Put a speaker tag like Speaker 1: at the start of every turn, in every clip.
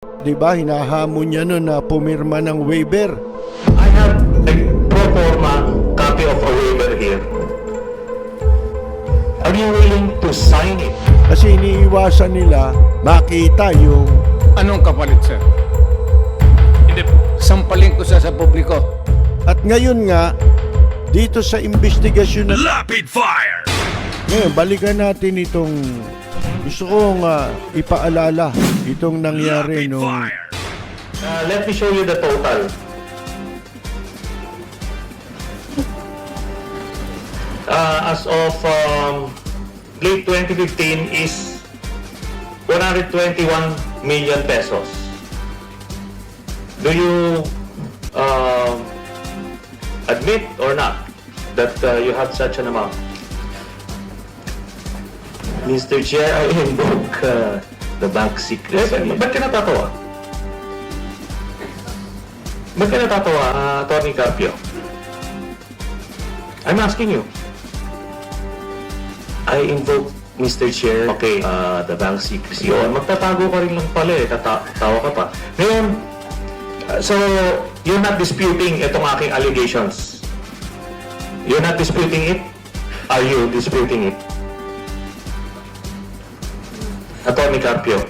Speaker 1: Di ba, hinahamon niya nun na pumirma ng waiver.
Speaker 2: I have a pro forma copy of a waiver here. Are you willing to sign it?
Speaker 1: Kasi iniiwasan nila makita yung
Speaker 3: Anong kapalit, sir?
Speaker 4: Hindi po.
Speaker 3: Sampalin ko sa publiko.
Speaker 1: at ngayon nga dito sa investigasyon na
Speaker 4: Rapid fire!
Speaker 1: ngayon, balikan natin itong gusto kong ipaalala itong nangyari
Speaker 4: Rapid
Speaker 1: nung
Speaker 4: fire!
Speaker 2: Let me show you the total. As of late 2015 is 121 million pesos. Do you admit or not that you have such an amount?
Speaker 5: Mr. Chair, I invoke the bank secrecy.
Speaker 2: Ba't ka natatawa? Ba't ka natatawa, Atty. Carpio? I'm asking you.
Speaker 5: I invoke, Mr. Chair,
Speaker 2: Okay.
Speaker 5: the bank secrecy.
Speaker 2: Yun, magtatago ka rin lang pala eh. Tawa ka pa. Ngayon, so, you're not disputing itong aking allegations. You're not disputing it? Are you disputing it? Atty. Carpio.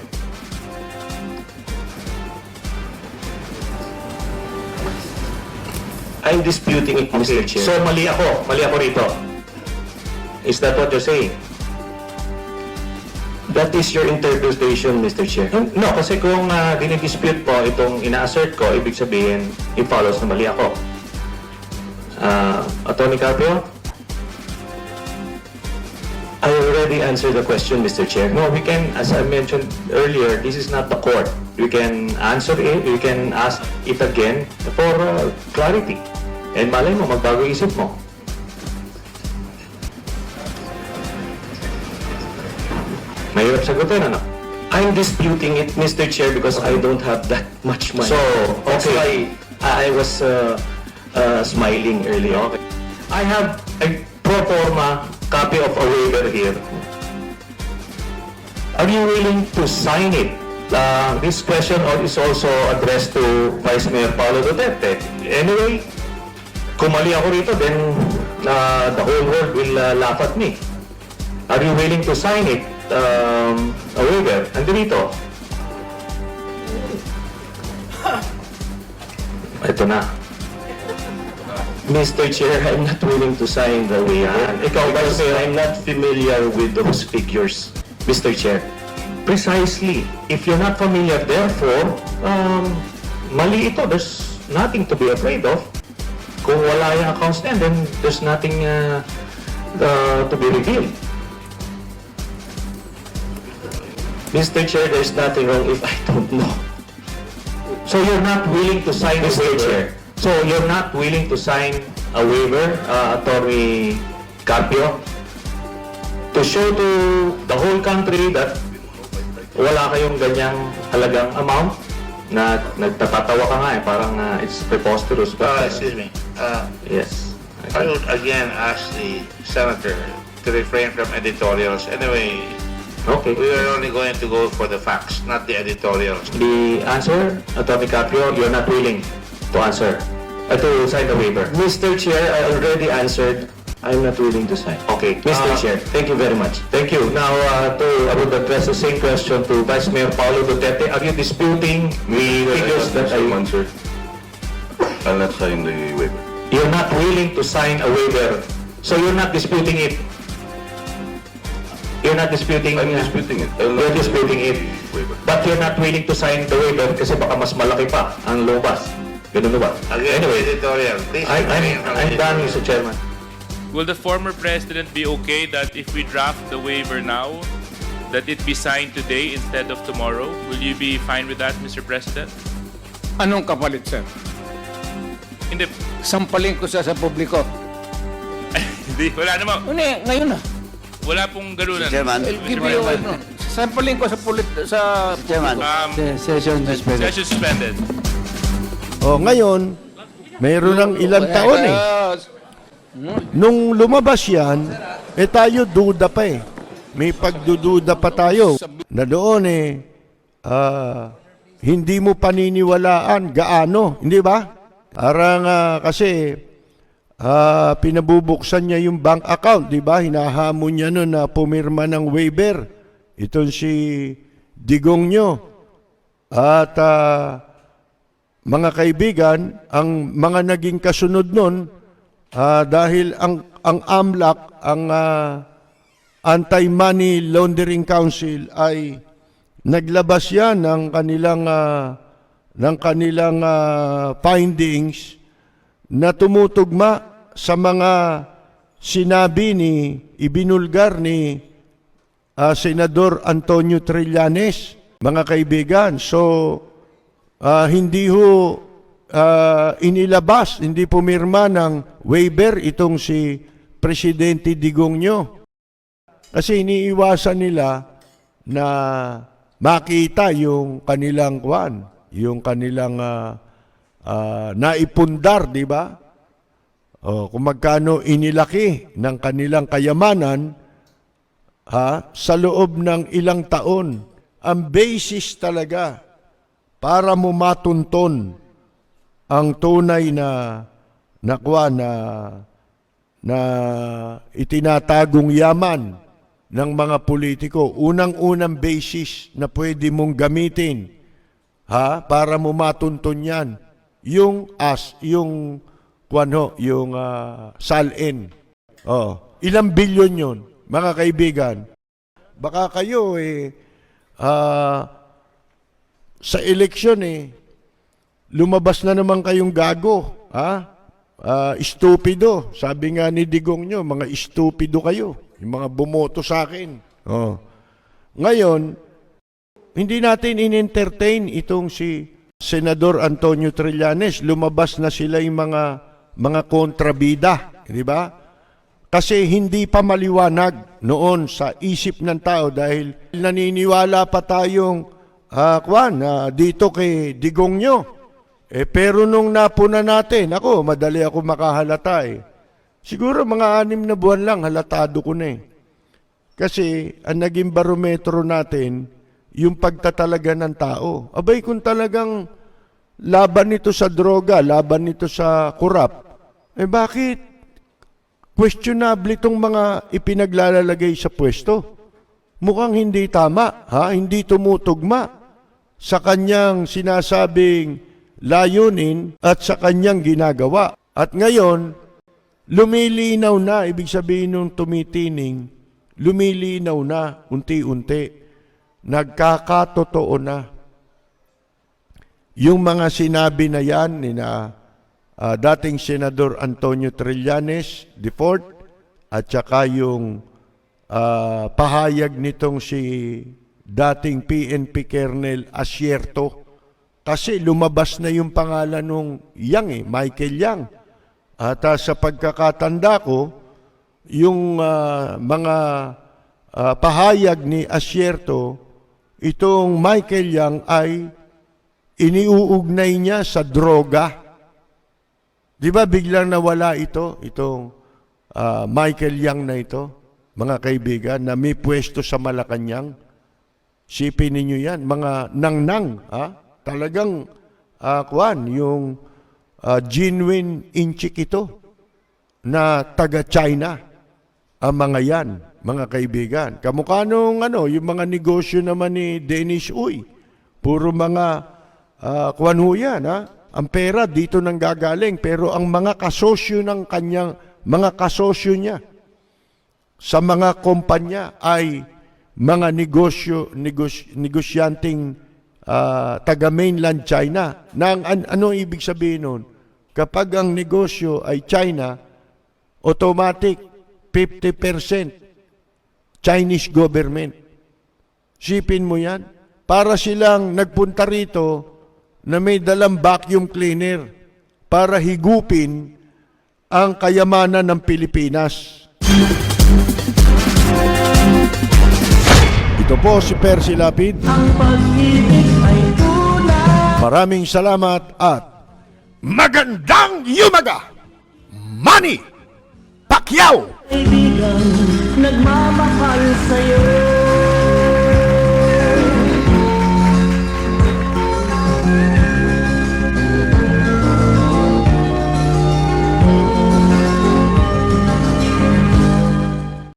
Speaker 5: I'm disputing it, Mr. Chair.
Speaker 2: So, mali ako rito. Is that what you're saying?
Speaker 5: that is your interpretation, Mr. Chair.
Speaker 2: No, kasi kung dinidispute po itong ina-assert ko, ibig sabihin, i-follows na mali ako. Atty. Carpio?
Speaker 5: I already answered the question, Mr. Chair.
Speaker 2: No, we can, as I mentioned earlier, this is not the court. We can answer it, we can ask it again for clarity. And malay mo, magbago isip mo. Mahirap sagutin, ano?
Speaker 5: I'm disputing it, Mr. Chair, because I don't have that much money.
Speaker 2: So,
Speaker 5: That's
Speaker 2: okay.
Speaker 5: why I was smiling earlier.
Speaker 2: Okay. I have a pro forma copy of a waiver here. Are you willing to sign it? This question is also addressed to Vice Mayor Paulo Duterte. Anyway, kung mali ako rito, then the whole world will laugh at me. Are you willing to sign it? A waiver. Ando dito. Ito na.
Speaker 5: Mr. Chair, I'm not willing to sign the waiver.
Speaker 2: Ikaw, Vice
Speaker 5: Because
Speaker 2: Mayor?
Speaker 5: I'm not familiar with those figures, Mr. Chair.
Speaker 2: Precisely. If you're not familiar, therefore, mali ito. There's nothing to be afraid of. Kung wala yung accounts na yan, then there's nothing to be revealed.
Speaker 5: Mr. Chair, there's nothing wrong if I don't know.
Speaker 2: So you're not willing to sign a
Speaker 5: Mr.
Speaker 2: waiver?
Speaker 5: Chair.
Speaker 2: So you're not willing to sign a waiver, Atty. Carpio, to show to the whole country that wala kayong ganyang halagang amount na nagtatatawa ka nga eh, parang it's preposterous.
Speaker 6: Excuse me.
Speaker 2: Yes.
Speaker 6: I would again ask the senator to refrain from editorials. Anyway,
Speaker 2: Okay.
Speaker 6: we are only going to go for the facts, not the editorials.
Speaker 2: The answer, Atty. Caprio, you're not willing to answer, to sign the waiver.
Speaker 5: Mr. Chair, I already answered. I'm not willing to sign.
Speaker 2: Okay.
Speaker 5: Mr. Chair, thank you very much.
Speaker 2: Thank you. Now, I would address the same question to Vice Mayor Paulo Duterte. Are you disputing the figures that I
Speaker 7: answered. I'll not sign the waiver.
Speaker 2: You're not willing to sign a waiver. So you're not disputing it. You're not disputing.
Speaker 7: I'm disputing it. I'll
Speaker 2: You're
Speaker 7: not
Speaker 2: disputing it.
Speaker 7: Waiver.
Speaker 2: But you're not willing to sign the waiver kasi baka mas malaki pa ang lumabas. Ganun ba?
Speaker 6: Again,
Speaker 2: Anyway,
Speaker 6: editorial. Please refrain from
Speaker 2: I'm done,
Speaker 6: editorial.
Speaker 2: Mr. Chairman.
Speaker 4: Will the former president be okay that if we draft the waiver now, that it be signed today instead of tomorrow? Will you be fine with that, Mr. President?
Speaker 3: Anong kapalit, sir?
Speaker 4: Hindi.
Speaker 3: Sampalin ko sa publiko.
Speaker 4: Hindi. Wala naman.
Speaker 3: Ngayon na.
Speaker 4: Wala pong ganunan.
Speaker 8: Chairman.
Speaker 3: I'll give you, sampalin ko sa
Speaker 8: Chairman, session suspended.
Speaker 4: Session suspended.
Speaker 1: oh ngayon mayroon ng ilang taon eh. Nung lumabas yan, tayo duda pa eh. May pagdududa pa tayo na doon hindi mo paniniwalaan gaano, hindi ba? Parang kasi pinabubuksan niya yung bank account, di ba? Hinahamon niya nun na pumirma ng waiver. Itong si Digong nyo. At mga kaibigan, ang mga naging kasunod nun, dahil ang AMLAC, ang Anti-Money Laundering Council ay naglabas yan ng kanilang findings na tumutugma sa mga sinabi ibinulgar ni Senador Antonio Trillanes, mga kaibigan. So, hindi ho inilabas, hindi pumirma ng waiver itong si Presidente Digong nyo. Kasi iniiwasan nila na makita yung kanilang yung kanilang naipundar, di ba? Kung magkano inilaki ng kanilang kayamanan sa loob ng ilang taon. Ang basis talaga para mo matunton ang tunay na itinatagong yaman ng mga politiko. Unang-unang basis na pwede mong gamitin para mo matunton yan yung SALN. Ilang bilyon yun, mga kaibigan. Baka kayo sa eleksyon lumabas na naman kayong gago, estupido. Sabi nga ni Digong nyo, mga estupido kayo, yung mga bumoto sa akin. Ngayon, hindi natin in-entertain itong si Senador Antonio Trillanes. Lumabas na sila yung mga kontrabida, di ba? Kasi hindi pa maliwanag noon sa isip ng tao dahil naniniwala pa tayong dito kay Digong nyo. Pero nung napuna natin, madali ako makahalata Siguro mga 6 na buwan lang, halatado ko na Kasi ang naging barometro natin, yung pagtatalaga ng tao. Abay, kung talagang laban nito sa droga, laban nito sa kurap, bakit questionable itong mga ipinaglalagay sa pwesto? Mukhang hindi tama, hindi tumutugma sa kanyang sinasabing layunin at sa kanyang ginagawa. At ngayon, lumilinaw na, ibig sabihin nung tumitining, lumilinaw na unti-unti. Nagkakatotoo na. Yung mga sinabi na yan ni dating Senador Antonio Trillanes IV at saka yung pahayag nitong si dating PNP Colonel Asierto. Kasi lumabas na yung pangalan nung Michael Yang. At sa pagkakatanda ko, yung mga pahayag ni Asierto, itong Michael Yang ay iniuugnay niya sa droga. Di ba biglang nawala itong Michael Yang na ito, mga kaibigan, na may pwesto sa Malacanang? Sipin ninyo yan, mga nangnang, talagang yung genuine inchik ito na taga-China ang mga yan, mga kaibigan. Kamukha nung yung mga negosyo naman ni Dennis Uy. Puro mga yan, ang pera dito nang gagaling, pero ang mga kasosyo ng kanyang, mga kasosyo niya sa mga kumpanya ay mga negosyanteng taga mainland China. Ano ibig sabihin nun? Kapag ang negosyo ay China, automatic 50% Chinese government. Sipin mo yan? Para silang nagpunta rito na may dalang vacuum cleaner para higupin ang kayamanan ng Pilipinas. Ito po si Percy Lapid. Maraming salamat at magandang yumaga! Manny Pacquiao!
Speaker 9: Kaibigan, nagmamahal sa'yo.